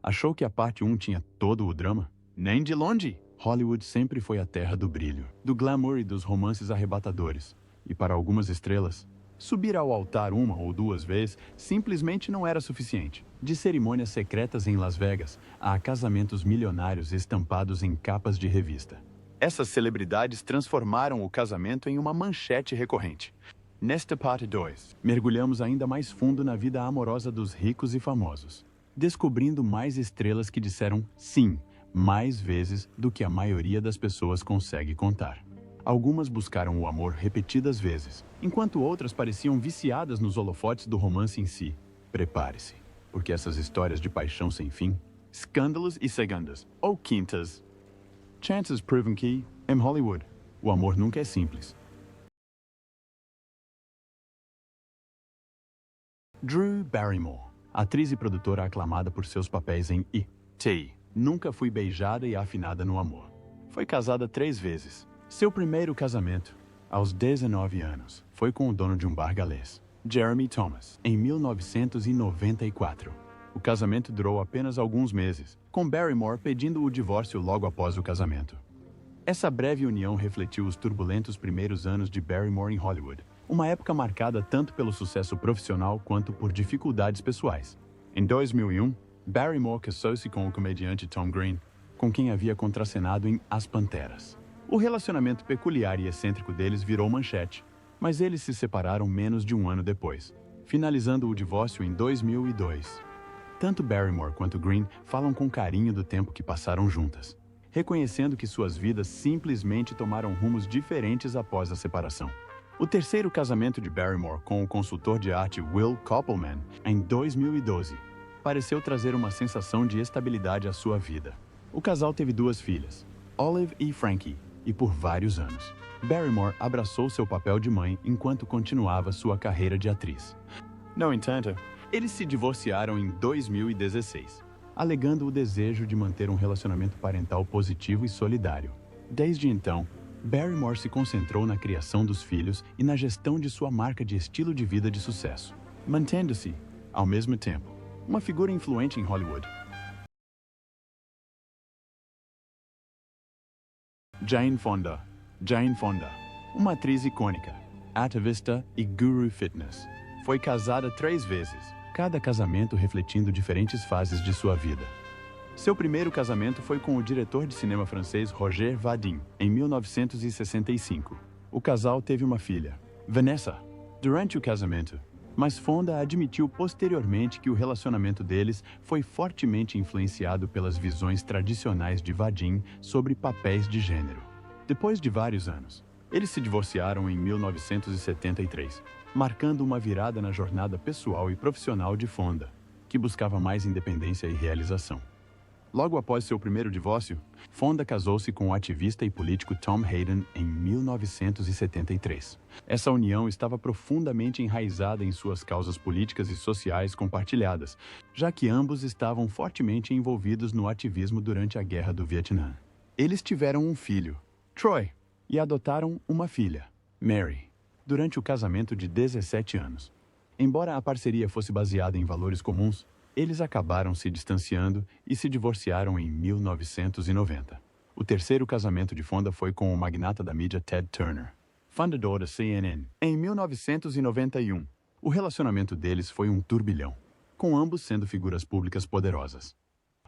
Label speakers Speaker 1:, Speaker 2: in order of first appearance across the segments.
Speaker 1: Achou que a parte 1 tinha todo o drama? Nem de longe! Hollywood sempre foi a terra do brilho, do glamour e dos romances arrebatadores. E para algumas estrelas, subir ao altar uma ou duas vezes simplesmente não era suficiente. De cerimônias secretas em Las Vegas a casamentos milionários estampados em capas de revista. Essas celebridades transformaram o casamento em uma manchete recorrente. Nesta parte 2, mergulhamos ainda mais fundo na vida amorosa dos ricos e famosos, descobrindo mais estrelas que disseram sim mais vezes do que a maioria das pessoas consegue contar. Algumas buscaram o amor repetidas vezes, enquanto outras pareciam viciadas nos holofotes do romance em si. Prepare-se, porque essas histórias de paixão sem fim, escândalos e segundas, ou quintas, chances proven que, em Hollywood, o amor nunca é simples. Drew Barrymore, atriz e produtora aclamada por seus papéis em E.T., nunca foi beijada e afinada no amor. Foi casada 3 vezes. Seu primeiro casamento, aos 19 anos, foi com o dono de um bar galês, Jeremy Thomas, em 1994. O casamento durou apenas alguns meses, com Barrymore pedindo o divórcio logo após o casamento. Essa breve união refletiu os turbulentos primeiros anos de Barrymore em Hollywood, uma época marcada tanto pelo sucesso profissional quanto por dificuldades pessoais. Em 2001, Barrymore casou-se com o comediante Tom Green, com quem havia contracenado em As Panteras. O relacionamento peculiar e excêntrico deles virou manchete, mas eles se separaram menos de um ano depois, finalizando o divórcio em 2002. Tanto Barrymore quanto Green falam com carinho do tempo que passaram juntas, reconhecendo que suas vidas simplesmente tomaram rumos diferentes após a separação. O terceiro casamento de Barrymore com o consultor de arte Will Koppelman, em 2012, pareceu trazer uma sensação de estabilidade à sua vida. O casal teve 2 filhas, Olive e Frankie, e por vários anos, Barrymore abraçou seu papel de mãe enquanto continuava sua carreira de atriz. No entanto, eles se divorciaram em 2016, alegando o desejo de manter um relacionamento parental positivo e solidário. Desde então, Barrymore se concentrou na criação dos filhos e na gestão de sua marca de estilo de vida de sucesso, mantendo-se, ao mesmo tempo, uma figura influente em Hollywood. Jane Fonda. Jane Fonda, uma atriz icônica, ativista e guru fitness. Foi casada 3 vezes, cada casamento refletindo diferentes fases de sua vida. Seu primeiro casamento foi com o diretor de cinema francês Roger Vadim, em 1965. O casal teve uma filha, Vanessa, durante o casamento, mas Fonda admitiu posteriormente que o relacionamento deles foi fortemente influenciado pelas visões tradicionais de Vadim sobre papéis de gênero. Depois de vários anos, eles se divorciaram em 1973, marcando uma virada na jornada pessoal e profissional de Fonda, que buscava mais independência e realização. Logo após seu primeiro divórcio, Fonda casou-se com o ativista e político Tom Hayden em 1973. Essa união estava profundamente enraizada em suas causas políticas e sociais compartilhadas, já que ambos estavam fortemente envolvidos no ativismo durante a Guerra do Vietnã. Eles tiveram um filho, Troy, e adotaram uma filha, Mary, durante o casamento de 17 anos. Embora a parceria fosse baseada em valores comuns, eles acabaram se distanciando e se divorciaram em 1990. O terceiro casamento de Fonda foi com o magnata da mídia Ted Turner, fundador da CNN. Em 1991, o relacionamento deles foi um turbilhão, com ambos sendo figuras públicas poderosas.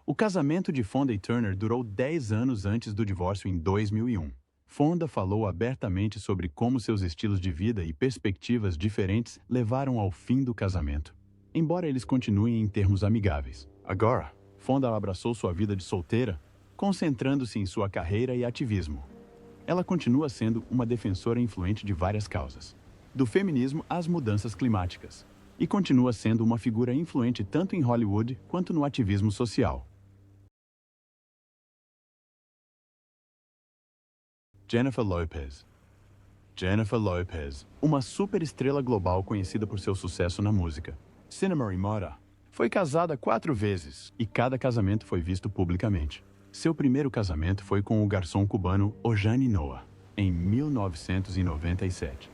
Speaker 1: O casamento de Fonda e Turner durou 10 anos antes do divórcio em 2001. Fonda falou abertamente sobre como seus estilos de vida e perspectivas diferentes levaram ao fim do casamento, embora eles continuem em termos amigáveis. Agora, Fonda abraçou sua vida de solteira, concentrando-se em sua carreira e ativismo. Ela continua sendo uma defensora influente de várias causas, do feminismo às mudanças climáticas, e continua sendo uma figura influente tanto em Hollywood quanto no ativismo social. Jennifer Lopez. Jennifer Lopez, uma superestrela global conhecida por seu sucesso na música, cinema e moda, foi casada 4 vezes e cada casamento foi visto publicamente. Seu primeiro casamento foi com o garçom cubano Ojani Noa, em 1997.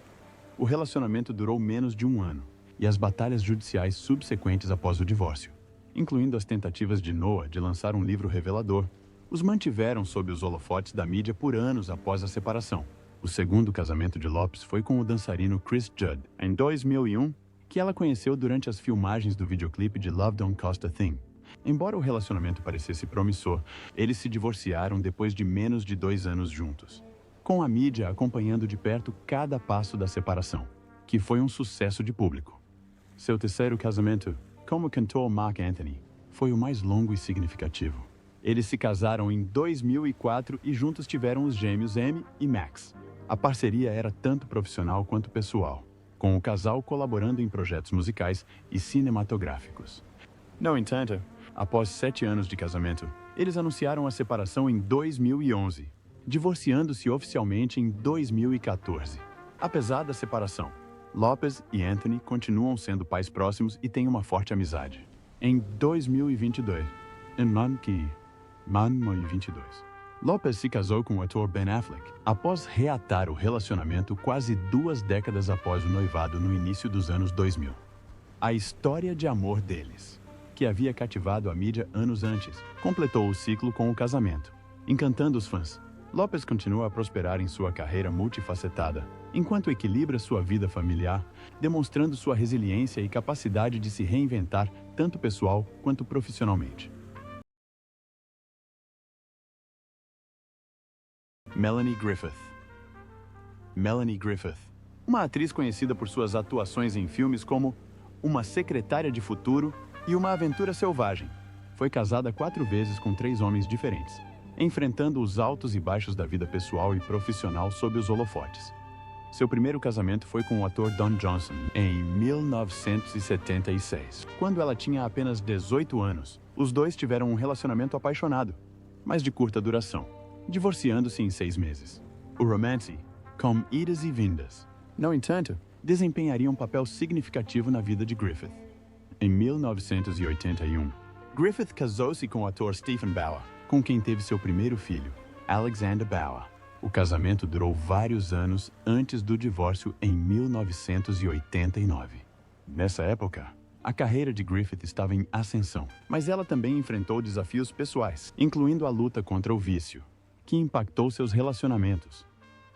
Speaker 1: O relacionamento durou menos de 1 ano e as batalhas judiciais subsequentes após o divórcio incluindo as tentativas de Noah de lançar um livro revelador, os mantiveram sob os holofotes da mídia por anos após a separação. O segundo casamento de Lopes foi com o dançarino Chris Judd, em 2001, que ela conheceu durante as filmagens do videoclipe de Love Don't Cost a Thing. Embora o relacionamento parecesse promissor, eles se divorciaram depois de menos de 2 anos juntos, com a mídia acompanhando de perto cada passo da separação, que foi um sucesso de público. Seu terceiro casamento, como cantor Marc Anthony, foi o mais longo e significativo. Eles se casaram em 2004 e juntos tiveram os gêmeos Amy e Max. A parceria era tanto profissional quanto pessoal, com o casal colaborando em projetos musicais e cinematográficos. No entanto, após 7 anos de casamento, eles anunciaram a separação em 2011, divorciando-se oficialmente em 2014. Apesar da separação, Lopes e Anthony continuam sendo pais próximos e têm uma forte amizade. Em 2022, Lopes se casou com o ator Ben Affleck após reatar o relacionamento quase 2 décadas após o noivado no início dos anos 2000. A história de amor deles, que havia cativado a mídia anos antes, completou o ciclo com o casamento. Encantando os fãs, Lopes continua a prosperar em sua carreira multifacetada, enquanto equilibra sua vida familiar, demonstrando sua resiliência e capacidade de se reinventar tanto pessoal quanto profissionalmente. Melanie Griffith. Melanie Griffith, uma atriz conhecida por suas atuações em filmes como Uma Secretária de Futuro e Uma Aventura Selvagem, foi casada 4 vezes com 3 homens diferentes, enfrentando os altos e baixos da vida pessoal e profissional sob os holofotes. Seu primeiro casamento foi com o ator Don Johnson, em 1976. Quando ela tinha apenas 18 anos, os dois tiveram um relacionamento apaixonado, mas de curta duração, divorciando-se em 6 meses. O romance, com idas e vindas, no entanto, desempenharia um papel significativo na vida de Griffith. Em 1981, Griffith casou-se com o ator Stephen Bauer, com quem teve seu primeiro filho, Alexander Bauer. O casamento durou vários anos antes do divórcio em 1989. Nessa época, a carreira de Griffith estava em ascensão, mas ela também enfrentou desafios pessoais, incluindo a luta contra o vício, que impactou seus relacionamentos.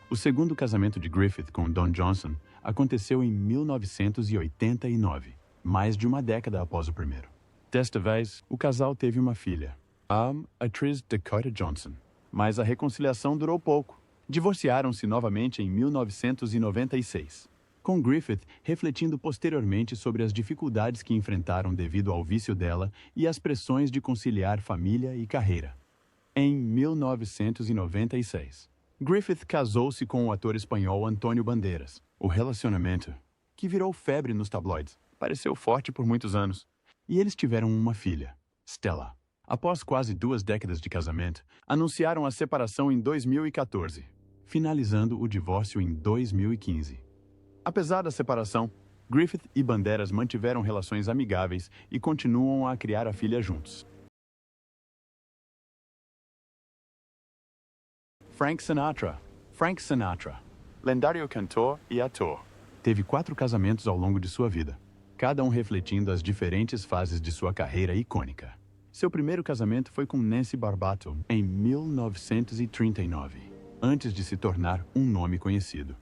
Speaker 1: O segundo casamento de Griffith com Don Johnson aconteceu em 1989, mais de uma década após o primeiro. Desta vez, o casal teve uma filha, a atriz Dakota Johnson, mas a reconciliação durou pouco. Divorciaram-se novamente em 1996, com Griffith refletindo posteriormente sobre as dificuldades que enfrentaram devido ao vício dela e as pressões de conciliar família e carreira. Em 1996, Griffith casou-se com o ator espanhol Antônio Bandeiras. O relacionamento, que virou febre nos tabloides, pareceu forte por muitos anos, e eles tiveram uma filha, Stella. Após quase 2 décadas de casamento, anunciaram a separação em 2014, finalizando o divórcio em 2015. Apesar da separação, Griffith e Bandeiras mantiveram relações amigáveis e continuam a criar a filha juntos. Frank Sinatra. Frank Sinatra, lendário cantor e ator, teve 4 casamentos ao longo de sua vida, cada um refletindo as diferentes fases de sua carreira icônica. Seu primeiro casamento foi com Nancy Barbato em 1939, antes de se tornar um nome conhecido.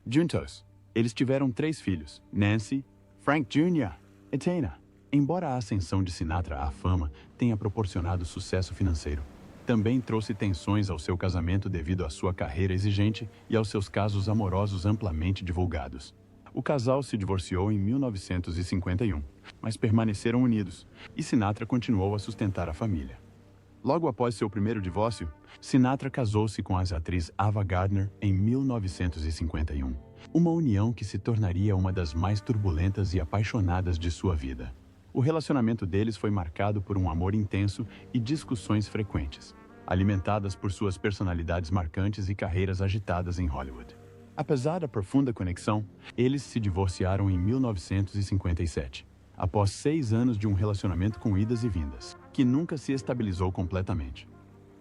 Speaker 1: Juntos, eles tiveram 3 filhos, Nancy, Frank Jr. e Tina. Embora a ascensão de Sinatra à fama tenha proporcionado sucesso financeiro, também trouxe tensões ao seu casamento devido à sua carreira exigente e aos seus casos amorosos amplamente divulgados. O casal se divorciou em 1951, mas permaneceram unidos, e Sinatra continuou a sustentar a família. Logo após seu primeiro divórcio, Sinatra casou-se com a atriz Ava Gardner em 1951, uma união que se tornaria uma das mais turbulentas e apaixonadas de sua vida. O relacionamento deles foi marcado por um amor intenso e discussões frequentes, alimentadas por suas personalidades marcantes e carreiras agitadas em Hollywood. Apesar da profunda conexão, eles se divorciaram em 1957, após 6 anos de um relacionamento com idas e vindas, que nunca se estabilizou completamente.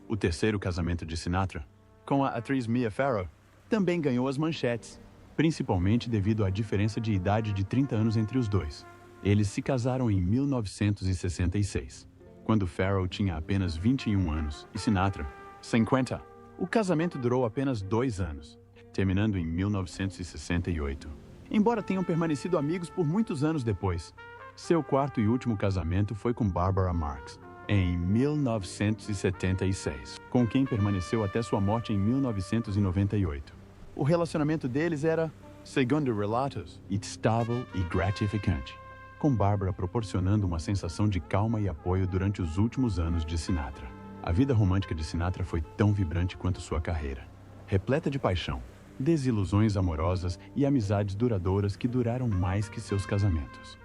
Speaker 1: O terceiro casamento de Sinatra, com a atriz Mia Farrow, também ganhou as manchetes, principalmente devido à diferença de idade de 30 anos entre os dois. Eles se casaram em 1966, quando Farrell tinha apenas 21 anos e Sinatra, 50. O casamento durou apenas 2 anos, terminando em 1968. Embora tenham permanecido amigos por muitos anos depois, seu quarto e último casamento foi com Barbara Marx, em 1976, com quem permaneceu até sua morte em 1998. O relacionamento deles era, segundo relatos, estável e gratificante, com Barbara proporcionando uma sensação de calma e apoio durante os últimos anos de Sinatra. A vida romântica de Sinatra foi tão vibrante quanto sua carreira, repleta de paixão, desilusões amorosas e amizades duradouras que duraram mais que seus casamentos.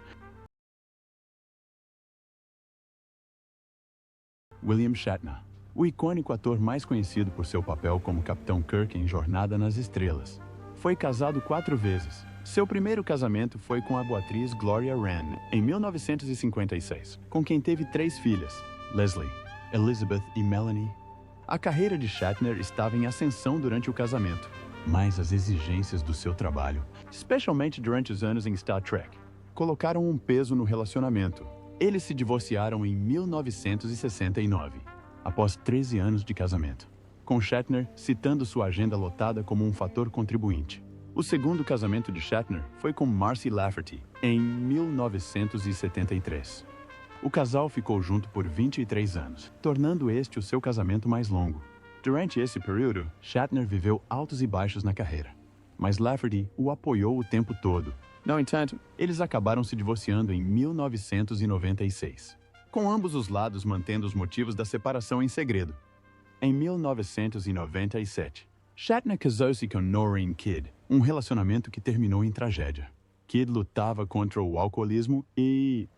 Speaker 1: William Shatner, o icônico ator mais conhecido por seu papel como Capitão Kirk em Jornada nas Estrelas, foi casado 4 vezes. Seu primeiro casamento foi com a atriz Gloria Wren, em 1956, com quem teve 3 filhas, Leslie, Elizabeth e Melanie. A carreira de Shatner estava em ascensão durante o casamento, mas as exigências do seu trabalho, especialmente durante os anos em Star Trek, colocaram um peso no relacionamento. Eles se divorciaram em 1969, após 13 anos de casamento, com Shatner citando sua agenda lotada como um fator contribuinte. O segundo casamento de Shatner foi com Marcy Lafferty, em 1973. O casal ficou junto por 23 anos, tornando este o seu casamento mais longo. Durante esse período, Shatner viveu altos e baixos na carreira, mas Lafferty o apoiou o tempo todo. No entanto, eles acabaram se divorciando em 1996, com ambos os lados mantendo os motivos da separação em segredo. Em 1997, Shatner casou-se com Noreen Kidd, um relacionamento que terminou em tragédia. Kidd lutava contra o alcoolismo e...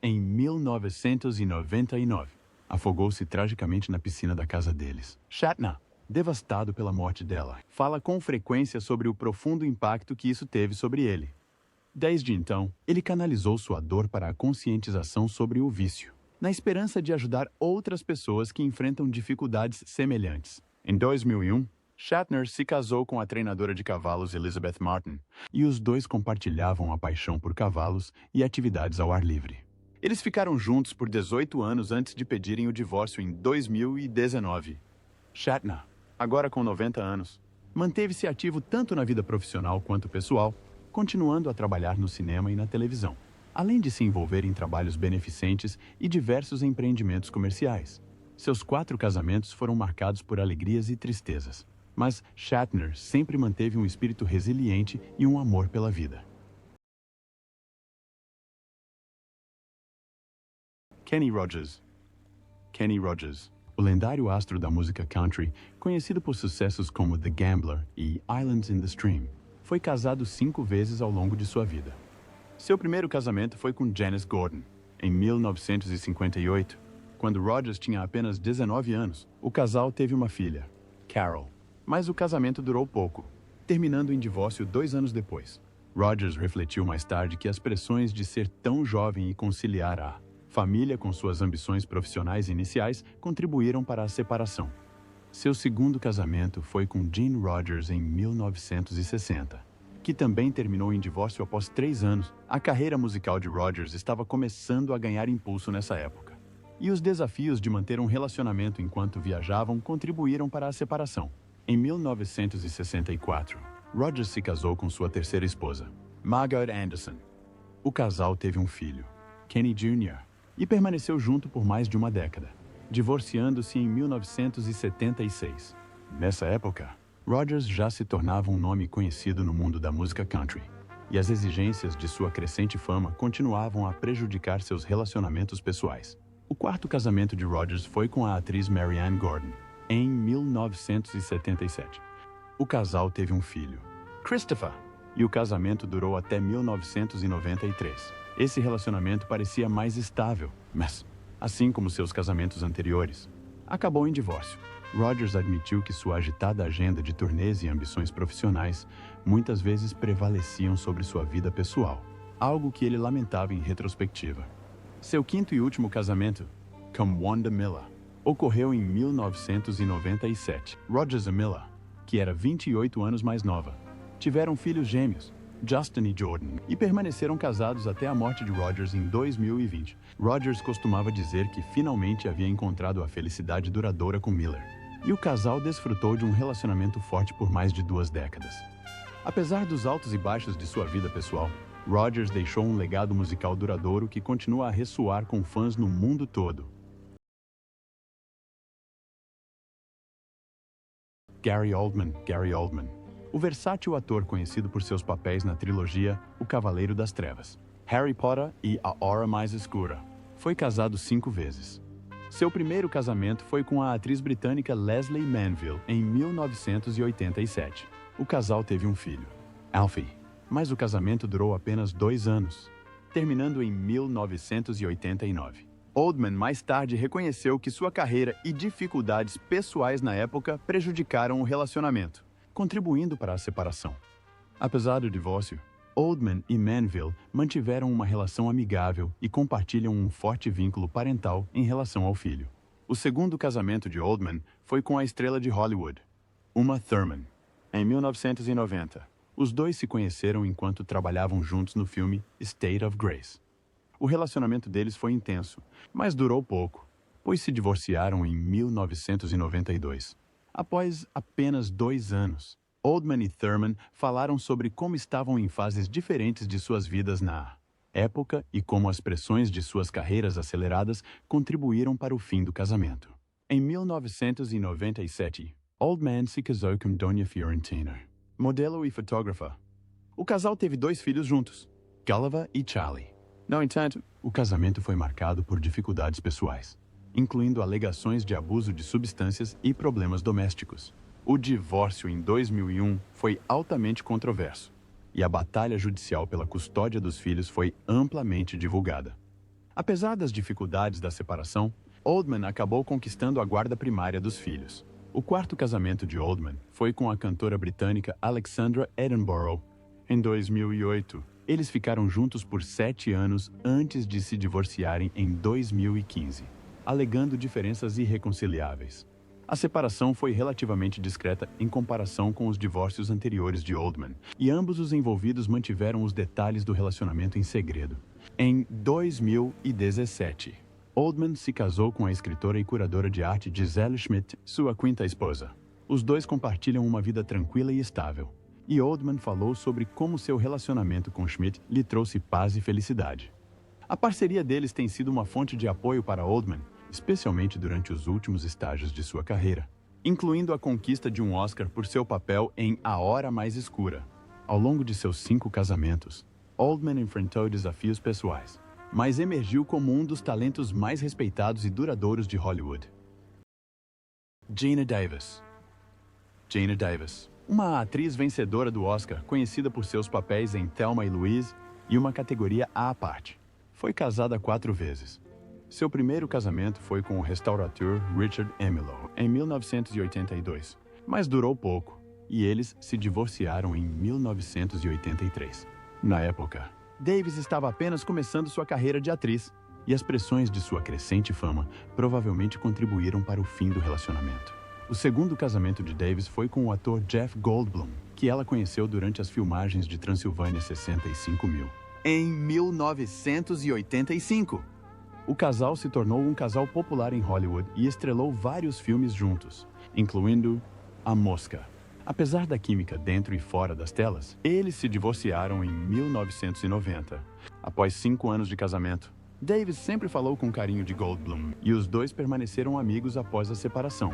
Speaker 1: Em 1999, afogou-se tragicamente na piscina da casa deles. Shatner, devastado pela morte dela, fala com frequência sobre o profundo impacto que isso teve sobre ele. Desde então, ele canalizou sua dor para a conscientização sobre o vício, na esperança de ajudar outras pessoas que enfrentam dificuldades semelhantes. Em 2001, Shatner se casou com a treinadora de cavalos Elizabeth Martin, e os dois compartilhavam a paixão por cavalos e atividades ao ar livre. Eles ficaram juntos por 18 anos antes de pedirem o divórcio em 2019. Shatner, agora com 90 anos, manteve-se ativo tanto na vida profissional quanto pessoal, continuando a trabalhar no cinema e na televisão, além de se envolver em trabalhos beneficentes e diversos empreendimentos comerciais. Seus 4 casamentos foram marcados por alegrias e tristezas, mas Shatner sempre manteve um espírito resiliente e um amor pela vida. Kenny Rogers. Kenny Rogers, o lendário astro da música country, conhecido por sucessos como The Gambler e Islands in the Stream, foi casado 5 vezes ao longo de sua vida. Seu primeiro casamento foi com Janice Gordon, em 1958. Quando Rogers tinha apenas 19 anos, o casal teve uma filha, Carol. Mas o casamento durou pouco, terminando em divórcio 2 anos depois. Rogers refletiu mais tarde que as pressões de ser tão jovem e conciliar a família com suas ambições profissionais iniciais contribuíram para a separação. Seu segundo casamento foi com Jean Rogers em 1960, que também terminou em divórcio após 3 anos. A carreira musical de Rogers estava começando a ganhar impulso nessa época, e os desafios de manter um relacionamento enquanto viajavam contribuíram para a separação. Em 1964, Rogers se casou com sua terceira esposa, Margaret Anderson. O casal teve um filho, Kenny Jr., e permaneceu junto por mais de uma década, divorciando-se em 1976. Nessa época, Rogers já se tornava um nome conhecido no mundo da música country, e as exigências de sua crescente fama continuavam a prejudicar seus relacionamentos pessoais. O quarto casamento de Rogers foi com a atriz Marianne Gordon, em 1977. O casal teve um filho, Christopher, e o casamento durou até 1993. Esse relacionamento parecia mais estável, mas, assim como seus casamentos anteriores, acabou em divórcio. Rogers admitiu que sua agitada agenda de turnês e ambições profissionais muitas vezes prevaleciam sobre sua vida pessoal, algo que ele lamentava em retrospectiva. Seu quinto e último casamento, com Wanda Miller, ocorreu em 1997. Rogers e Miller, que era 28 anos mais nova, tiveram filhos gêmeos, Justin e Jordan, e permaneceram casados até a morte de Rogers em 2020. Rogers costumava dizer que finalmente havia encontrado a felicidade duradoura com Miller, e o casal desfrutou de um relacionamento forte por mais de 2 décadas. Apesar dos altos e baixos de sua vida pessoal, Rogers deixou um legado musical duradouro que continua a ressoar com fãs no mundo todo. Gary Oldman. O versátil ator conhecido por seus papéis na trilogia O Cavaleiro das Trevas, Harry Potter e A Hora Mais Escura, foi casado 5 vezes. Seu primeiro casamento foi com a atriz britânica Lesley Manville em 1987. O casal teve um filho, Alfie, mas o casamento durou apenas 2 anos, terminando em 1989. Oldman mais tarde reconheceu que sua carreira e dificuldades pessoais na época prejudicaram o relacionamento, contribuindo para a separação. Apesar do divórcio, Oldman e Manville mantiveram uma relação amigável e compartilham um forte vínculo parental em relação ao filho. O segundo casamento de Oldman foi com a estrela de Hollywood, Uma Thurman, em 1990. Os dois se conheceram enquanto trabalhavam juntos no filme State of Grace. O relacionamento deles foi intenso, mas durou pouco, pois se divorciaram em 1992. Após apenas 2 anos, Oldman e Thurman falaram sobre como estavam em fases diferentes de suas vidas na época e como as pressões de suas carreiras aceleradas contribuíram para o fim do casamento. Em 1997, Oldman se casou com Dona Fiorentina, modelo e fotógrafa. O casal teve 2 filhos juntos, Gulliver e Charlie. No entanto, o casamento foi marcado por dificuldades pessoais, incluindo alegações de abuso de substâncias e problemas domésticos. O divórcio em 2001 foi altamente controverso, e a batalha judicial pela custódia dos filhos foi amplamente divulgada. Apesar das dificuldades da separação, Oldman acabou conquistando a guarda primária dos filhos. O quarto casamento de Oldman foi com a cantora britânica Alexandra Edinburgh. Em 2008, eles ficaram juntos por 7 anos antes de se divorciarem em 2015, alegando diferenças irreconciliáveis. A separação foi relativamente discreta em comparação com os divórcios anteriores de Oldman, e ambos os envolvidos mantiveram os detalhes do relacionamento em segredo. Em 2017, Oldman se casou com a escritora e curadora de arte Gisele Schmidt, sua 5ª esposa. Os dois compartilham uma vida tranquila e estável, e Oldman falou sobre como seu relacionamento com Schmidt lhe trouxe paz e felicidade. A parceria deles tem sido uma fonte de apoio para Oldman, especialmente durante os últimos estágios de sua carreira, incluindo a conquista de um Oscar por seu papel em A Hora Mais Escura. Ao longo de seus 5 casamentos, Oldman enfrentou desafios pessoais, mas emergiu como um dos talentos mais respeitados e duradouros de Hollywood. Geena Davis. Uma atriz vencedora do Oscar, conhecida por seus papéis em Thelma e Louise e uma categoria à parte. Foi casada 4 vezes. Seu primeiro casamento foi com o restaurador Richard Emilo, em 1982, mas durou pouco, e eles se divorciaram em 1983. Na época, Davis estava apenas começando sua carreira de atriz, e as pressões de sua crescente fama provavelmente contribuíram para o fim do relacionamento. O segundo casamento de Davis foi com o ator Jeff Goldblum, que ela conheceu durante as filmagens de Transilvânia 65.000. Em 1985, o casal se tornou um casal popular em Hollywood e estrelou vários filmes juntos, incluindo A Mosca. Apesar da química dentro e fora das telas, eles se divorciaram em 1990. Após 5 anos de casamento, Davis sempre falou com carinho de Goldblum, e os dois permaneceram amigos após a separação.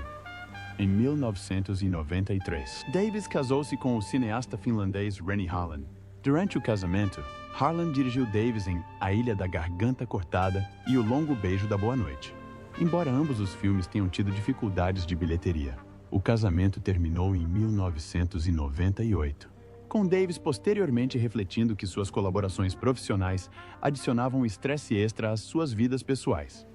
Speaker 1: Em 1993, Davis casou-se com o cineasta finlandês Rennie Harlin. Durante o casamento, Harlan dirigiu Davis em A Ilha da Garganta Cortada e O Longo Beijo da Boa Noite. Embora ambos os filmes tenham tido dificuldades de bilheteria, o casamento terminou em 1998, com Davis posteriormente refletindo que suas colaborações profissionais adicionavam estresse extra às suas vidas pessoais.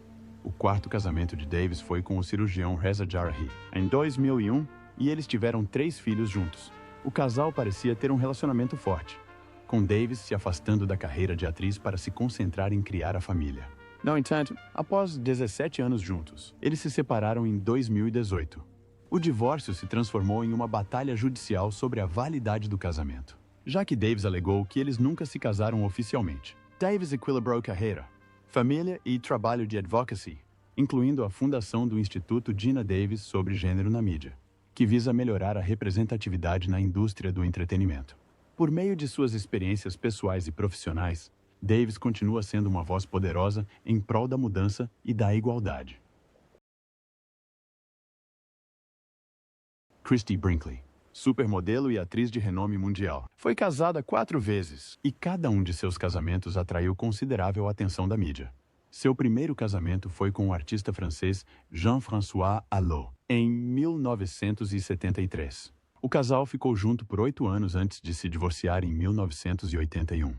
Speaker 1: O quarto casamento de Davis foi com o cirurgião Reza Jarrahy, em 2001, e eles tiveram 3 filhos juntos. O casal parecia ter um relacionamento forte, com Davis se afastando da carreira de atriz para se concentrar em criar a família. No entanto, após 17 anos juntos, eles se separaram em 2018. O divórcio se transformou em uma batalha judicial sobre a validade do casamento. já que Davis alegou que eles nunca se casaram oficialmente. Davis equilibrou carreira, família e trabalho de advocacy, incluindo a fundação do Instituto Gina Davis sobre Gênero na Mídia, que visa melhorar a representatividade na indústria do entretenimento. Por meio de suas experiências pessoais e profissionais, Davis continua sendo uma voz poderosa em prol da mudança e da igualdade. Christie Brinkley, supermodelo e atriz de renome mundial, foi casada 4 vezes e cada um de seus casamentos atraiu considerável atenção da mídia. Seu primeiro casamento foi com o artista francês Jean-François Allot, em 1973. O casal ficou junto por 8 anos antes de se divorciar em 1981.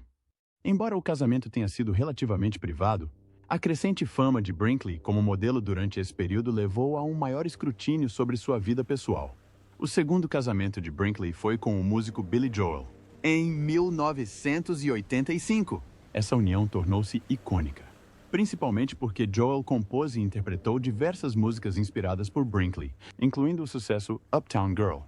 Speaker 1: Embora o casamento tenha sido relativamente privado, a crescente fama de Brinkley como modelo durante esse período levou a um maior escrutínio sobre sua vida pessoal. O segundo casamento de Brinkley foi com o músico Billy Joel, em 1985. Essa união tornou-se icônica, principalmente porque Joel compôs e interpretou diversas músicas inspiradas por Brinkley, incluindo o sucesso Uptown Girl.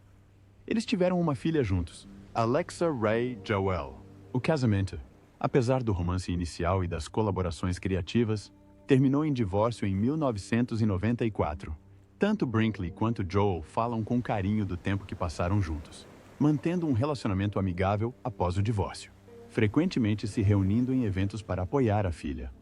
Speaker 1: Eles tiveram uma filha juntos, Alexa Ray Joel. O casamento, apesar do romance inicial e das colaborações criativas, terminou em divórcio em 1994. Tanto Brinkley quanto Joel falam com carinho do tempo que passaram juntos, mantendo um relacionamento amigável após o divórcio, frequentemente se reunindo em eventos para apoiar a filha.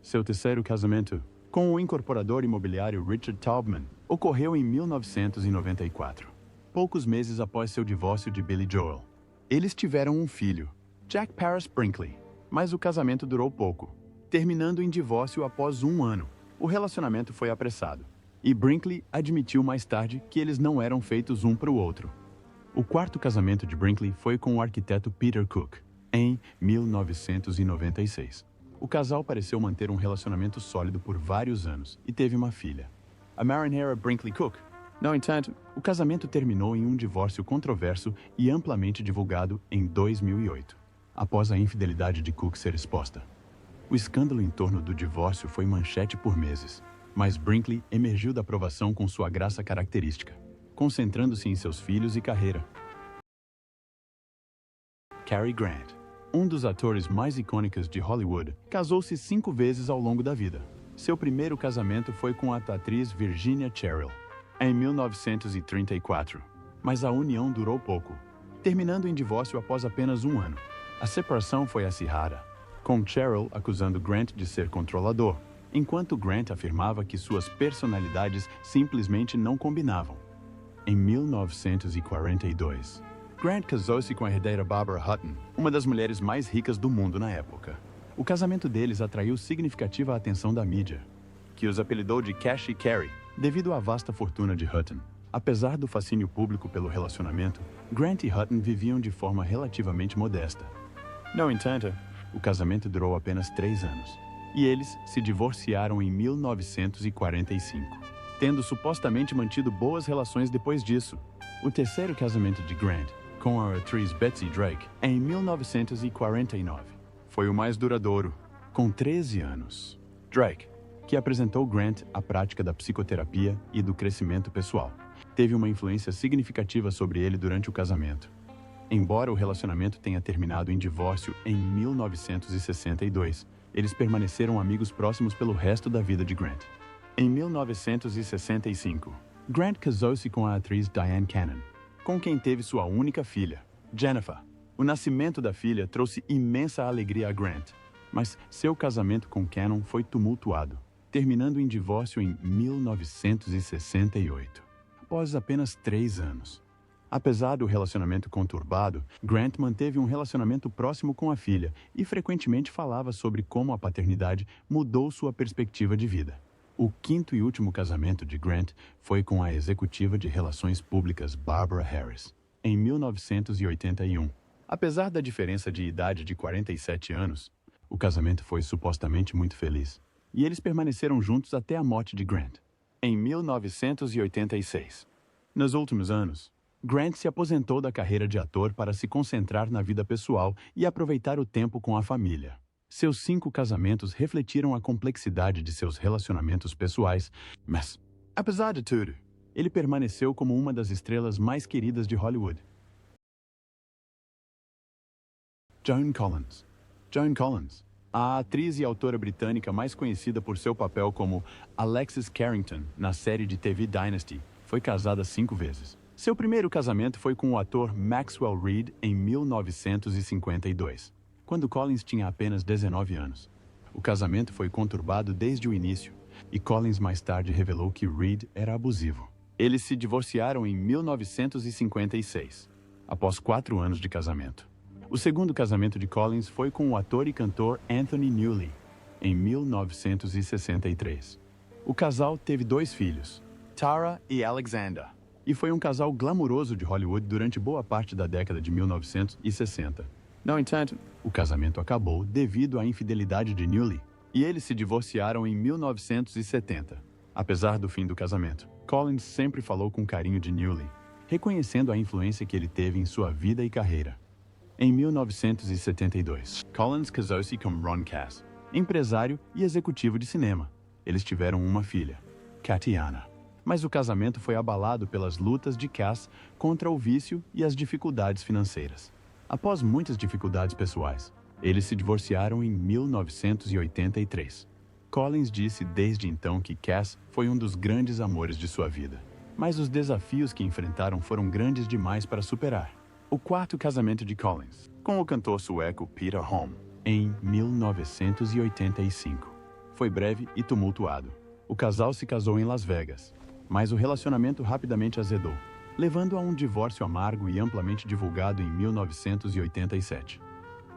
Speaker 1: Seu terceiro casamento, com o incorporador imobiliário Richard Taubman, ocorreu em 1994, poucos meses após seu divórcio de Billy Joel. Eles tiveram um filho, Jack Paris Brinkley, mas o casamento durou pouco, terminando em divórcio após 1 ano. O relacionamento foi apressado, e Brinkley admitiu mais tarde que eles não eram feitos um para o outro. O quarto casamento de Brinkley foi com o arquiteto Peter Cook, em 1996. O casal pareceu manter um relacionamento sólido por vários anos e teve uma filha, a Marinera Brinkley Cook. No entanto, o casamento terminou em um divórcio controverso e amplamente divulgado em 2008, após a infidelidade de Cook ser exposta. O escândalo em torno do divórcio foi manchete por meses, mas Brinkley emergiu da provação com sua graça característica, concentrando-se em seus filhos e carreira. Cary Grant, um dos atores mais icônicos de Hollywood, casou-se 5 vezes ao longo da vida. Seu primeiro casamento foi com a atriz Virginia Cheryl, em 1934, mas a união durou pouco, terminando em divórcio após apenas 1 ano. A separação foi acirrada, com Cheryl acusando Grant de ser controlador, enquanto Grant afirmava que suas personalidades simplesmente não combinavam. Em 1942, Grant casou-se com a herdeira Barbara Hutton, uma das mulheres mais ricas do mundo na época. O casamento deles atraiu significativa atenção da mídia, que os apelidou de Cash e Carey, devido à vasta fortuna de Hutton. Apesar do fascínio público pelo relacionamento, Grant e Hutton viviam de forma relativamente modesta. No entanto, o casamento durou apenas 3 anos, e eles se divorciaram em 1945, tendo supostamente mantido boas relações depois disso. O terceiro casamento de Grant, com a atriz Betsy Drake, em 1949, foi o mais duradouro, com 13 anos. Drake, que apresentou Grant à prática da psicoterapia e do crescimento pessoal, teve uma influência significativa sobre ele durante o casamento. Embora o relacionamento tenha terminado em divórcio em 1962, eles permaneceram amigos próximos pelo resto da vida de Grant. Em 1965, Grant casou-se com a atriz Diane Cannon, com quem teve sua única filha, Jennifer. O nascimento da filha trouxe imensa alegria a Grant, mas seu casamento com Cannon foi tumultuado, terminando em divórcio em 1968, após apenas 3 anos. Apesar do relacionamento conturbado, Grant manteve um relacionamento próximo com a filha e frequentemente falava sobre como a paternidade mudou sua perspectiva de vida. O quinto e último casamento de Grant foi com a executiva de relações públicas Barbara Harris, em 1981. Apesar da diferença de idade de 47 anos, o casamento foi supostamente muito feliz, e eles permaneceram juntos até a morte de Grant, em 1986. Nos últimos anos, Grant se aposentou da carreira de ator para se concentrar na vida pessoal e aproveitar o tempo com a família. Seus 5 casamentos refletiram a complexidade de seus relacionamentos pessoais, mas, apesar de tudo, ele permaneceu como uma das estrelas mais queridas de Hollywood. Joan Collins. Joan Collins, a atriz e autora britânica mais conhecida por seu papel como Alexis Carrington na série de TV Dynasty, foi casada 5 vezes. Seu primeiro casamento foi com o ator Maxwell Reed em 1952, quando Collins tinha apenas 19 anos. O casamento foi conturbado desde o início, e Collins mais tarde revelou que Reed era abusivo. Eles se divorciaram em 1956, após 4 anos de casamento. O segundo casamento de Collins foi com o ator e cantor Anthony Newley, em 1963. O casal teve 2 filhos, Tara e Alexander, e foi um casal glamuroso de Hollywood durante boa parte da década de 1960. No entanto, o casamento acabou devido à infidelidade de Newley, e eles se divorciaram em 1970. Apesar do fim do casamento, Collins sempre falou com carinho de Newley, reconhecendo a influência que ele teve em sua vida e carreira. Em 1972, Collins casou-se com Ron Cass, empresário e executivo de cinema. Eles tiveram uma filha, Katiana. Mas o casamento foi abalado pelas lutas de Cass contra o vício e as dificuldades financeiras. Após muitas dificuldades pessoais, eles se divorciaram em 1983. Collins disse desde então que Cass foi um dos grandes amores de sua vida. Mas os desafios que enfrentaram foram grandes demais para superar. O quarto casamento de Collins, com o cantor sueco Peter Holm, em 1985, foi breve e tumultuado. O casal se casou em Las Vegas, mas o relacionamento rapidamente azedou, levando a um divórcio amargo e amplamente divulgado em 1987.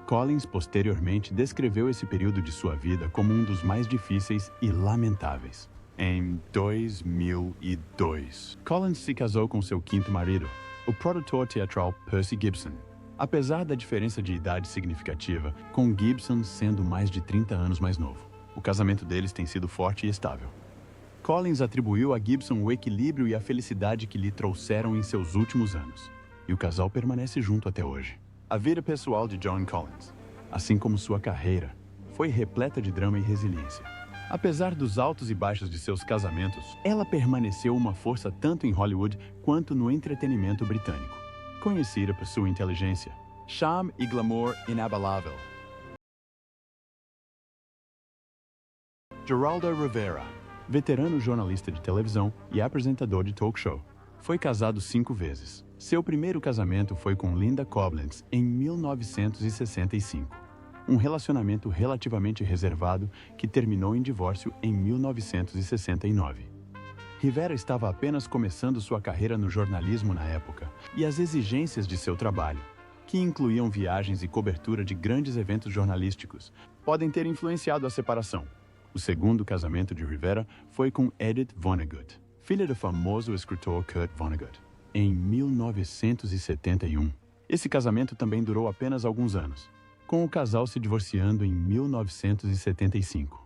Speaker 1: Collins posteriormente descreveu esse período de sua vida como um dos mais difíceis e lamentáveis. Em 2002, Collins se casou com seu quinto marido, o produtor teatral Percy Gibson. Apesar da diferença de idade significativa, com Gibson sendo mais de 30 anos mais novo, o casamento deles tem sido forte e estável. Collins atribuiu a Gibson o equilíbrio e a felicidade que lhe trouxeram em seus últimos anos, e o casal permanece junto até hoje. A vida pessoal de Joan Collins, assim como sua carreira, foi repleta de drama e resiliência. Apesar dos altos e baixos de seus casamentos, ela permaneceu uma força tanto em Hollywood quanto no entretenimento britânico. Conhecida por sua inteligência, charme e glamour inabalável. Geraldo Rivera, veterano jornalista de televisão e apresentador de talk show, foi casado 5 vezes. Seu primeiro casamento foi com Linda Koblenz em 1965. Um relacionamento relativamente reservado que terminou em divórcio em 1969. Rivera estava apenas começando sua carreira no jornalismo na época, e as exigências de seu trabalho, que incluíam viagens e cobertura de grandes eventos jornalísticos, podem ter influenciado a separação. O segundo casamento de Rivera foi com Edith Vonnegut, filha do famoso escritor Kurt Vonnegut, em 1971. Esse casamento também durou apenas alguns anos, com o casal se divorciando em 1975.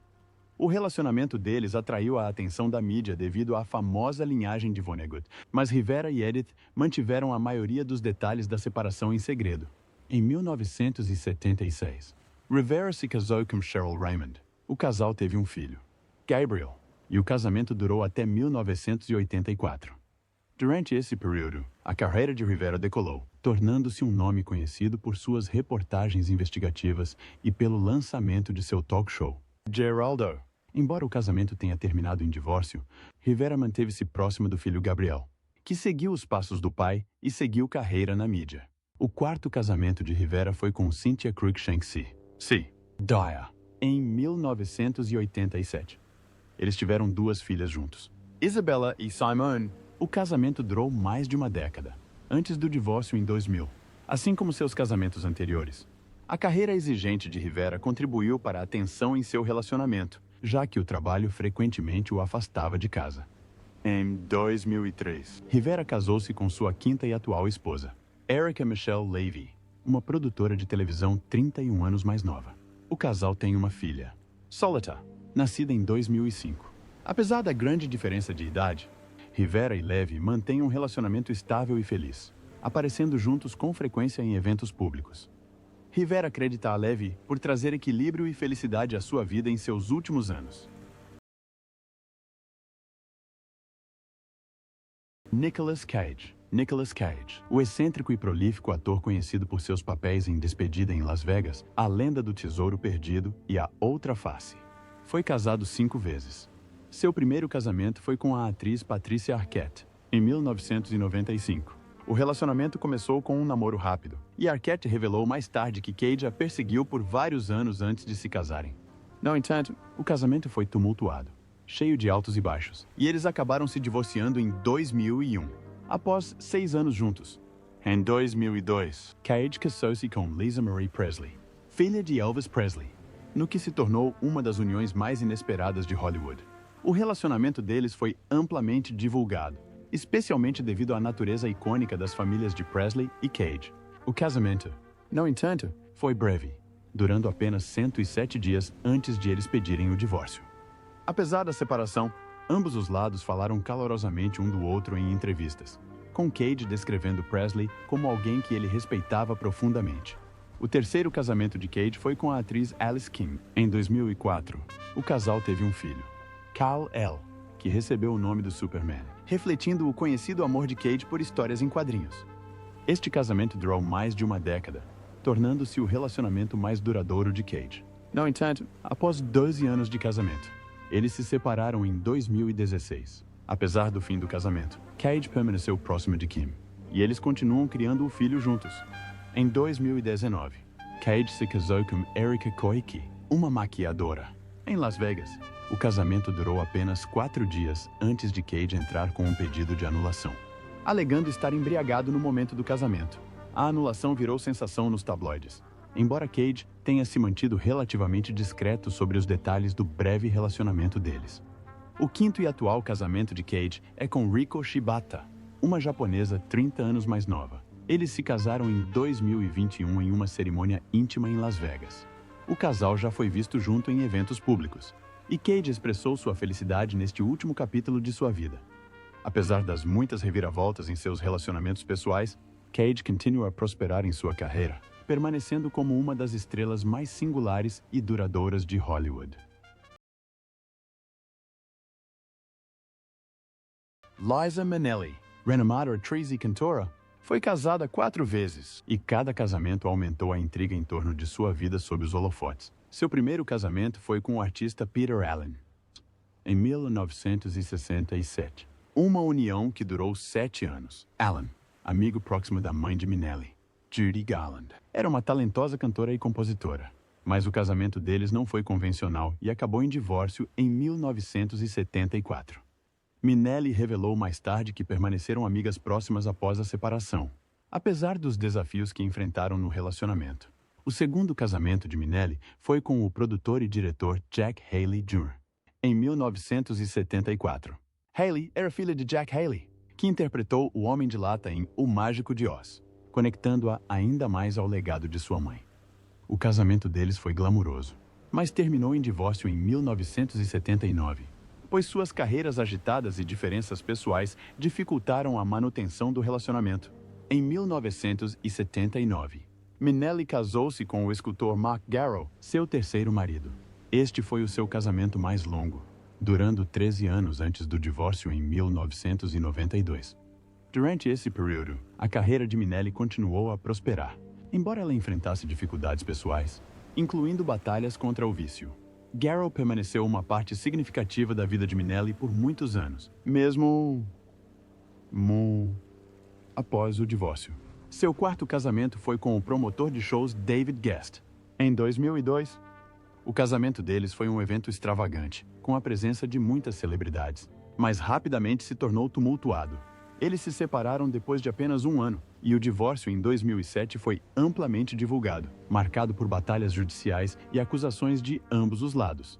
Speaker 1: O relacionamento deles atraiu a atenção da mídia devido à famosa linhagem de Vonnegut, mas Rivera e Edith mantiveram a maioria dos detalhes da separação em segredo. Em 1976, Rivera se casou com Cheryl Raymond. O casal teve um filho, Gabriel, e o casamento durou até 1984. Durante esse período, a carreira de Rivera decolou, tornando-se um nome conhecido por suas reportagens investigativas e pelo lançamento de seu talk show, Geraldo. Embora o casamento tenha terminado em divórcio, Rivera manteve-se próximo do filho Gabriel, que seguiu os passos do pai e seguiu carreira na mídia. O quarto casamento de Rivera foi com Cynthia Cruikshank Dyer, em 1987. Eles tiveram 2 filhas juntos, Isabella e Simone. O casamento durou mais de uma década, antes do divórcio em 2000. Assim como seus casamentos anteriores, a carreira exigente de Rivera contribuiu para a tensão em seu relacionamento, já que o trabalho frequentemente o afastava de casa. Em 2003, Rivera casou-se com sua quinta e atual esposa, Erica Michelle Levy, uma produtora de televisão 31 anos mais nova. O casal tem uma filha, Solita, nascida em 2005. Apesar da grande diferença de idade, Rivera e Levy mantêm um relacionamento estável e feliz, aparecendo juntos com frequência em eventos públicos. Rivera acredita a Levy por trazer equilíbrio e felicidade à sua vida em seus últimos anos. Nicolas Cage. Nicolas Cage, o excêntrico e prolífico ator conhecido por seus papéis em Despedida em Las Vegas, A Lenda do Tesouro Perdido e A Outra Face. Foi casado 5 vezes. Seu primeiro casamento foi com a atriz Patricia Arquette, em 1995. O relacionamento começou com um namoro rápido, e Arquette revelou mais tarde que Cage a perseguiu por vários anos antes de se casarem. No entanto, o casamento foi tumultuado, cheio de altos e baixos, e eles acabaram se divorciando em 2001, após 6 anos juntos. Em 2002, Cage casou-se com Lisa Marie Presley, filha de Elvis Presley, no que se tornou uma das uniões mais inesperadas de Hollywood. O relacionamento deles foi amplamente divulgado, especialmente devido à natureza icônica das famílias de Presley e Cage. O casamento, no entanto, foi breve, durando apenas 107 dias antes de eles pedirem o divórcio. Apesar da separação, ambos os lados falaram calorosamente um do outro em entrevistas, com Cage descrevendo Presley como alguém que ele respeitava profundamente. O terceiro casamento de Cage foi com a atriz Alice King, em 2004. O casal teve um filho, Kal-El, que recebeu o nome do Superman, refletindo o conhecido amor de Cage por histórias em quadrinhos. Este casamento durou mais de uma década, tornando-se o relacionamento mais duradouro de Cage. No entanto, após 12 anos de casamento, eles se separaram em 2016. Apesar do fim do casamento, Cage permaneceu próximo de Kim, e eles continuam criando o filho juntos. Em 2019, Cage se casou com Erika Koike, uma maquiadora. Em Las Vegas, o casamento durou apenas 4 dias antes de Cage entrar com um pedido de anulação, alegando estar embriagado no momento do casamento. A anulação virou sensação nos tabloides, embora Cage tenha se mantido relativamente discreto sobre os detalhes do breve relacionamento deles. O quinto e atual casamento de Cage é com Riko Shibata, uma japonesa 30 anos mais nova. Eles se casaram em 2021 em uma cerimônia íntima em Las Vegas. O casal já foi visto junto em eventos públicos, e Cage expressou sua felicidade neste último capítulo de sua vida. Apesar das muitas reviravoltas em seus relacionamentos pessoais, Cage continua a prosperar em sua carreira, permanecendo como uma das estrelas mais singulares e duradouras de Hollywood. Liza Minnelli, renomada atriz e cantora, foi casada 4 vezes, e cada casamento aumentou a intriga em torno de sua vida sob os holofotes. Seu primeiro casamento foi com o artista Peter Allen, em 1967. Uma união que durou 7 anos. Allen, amigo próximo da mãe de Minnelli, Judy Garland, era uma talentosa cantora e compositora. Mas o casamento deles não foi convencional e acabou em divórcio em 1974. Minnelli revelou mais tarde que permaneceram amigas próximas após a separação, apesar dos desafios que enfrentaram no relacionamento. O segundo casamento de Minnelli foi com o produtor e diretor Jack Haley Jr., em 1974. Haley era filha de Jack Haley, que interpretou o Homem de Lata em O Mágico de Oz, conectando-a ainda mais ao legado de sua mãe. O casamento deles foi glamuroso, mas terminou em divórcio em 1979, pois suas carreiras agitadas e diferenças pessoais dificultaram a manutenção do relacionamento. Em 1979, Minnelli casou-se com o escultor Mark Garrow, seu terceiro marido. Este foi o seu casamento mais longo, durando 13 anos antes do divórcio em 1992. Durante esse período, a carreira de Minnelli continuou a prosperar, embora ela enfrentasse dificuldades pessoais, incluindo batalhas contra o vício. Garrow permaneceu uma parte significativa da vida de Minnelli por muitos anos, mesmo após o divórcio. Seu quarto casamento foi com o promotor de shows David Guest. Em 2002, o casamento deles foi um evento extravagante, com a presença de muitas celebridades, mas rapidamente se tornou tumultuado. Eles se separaram depois de apenas 1 ano, e o divórcio em 2007 foi amplamente divulgado, marcado por batalhas judiciais e acusações de ambos os lados.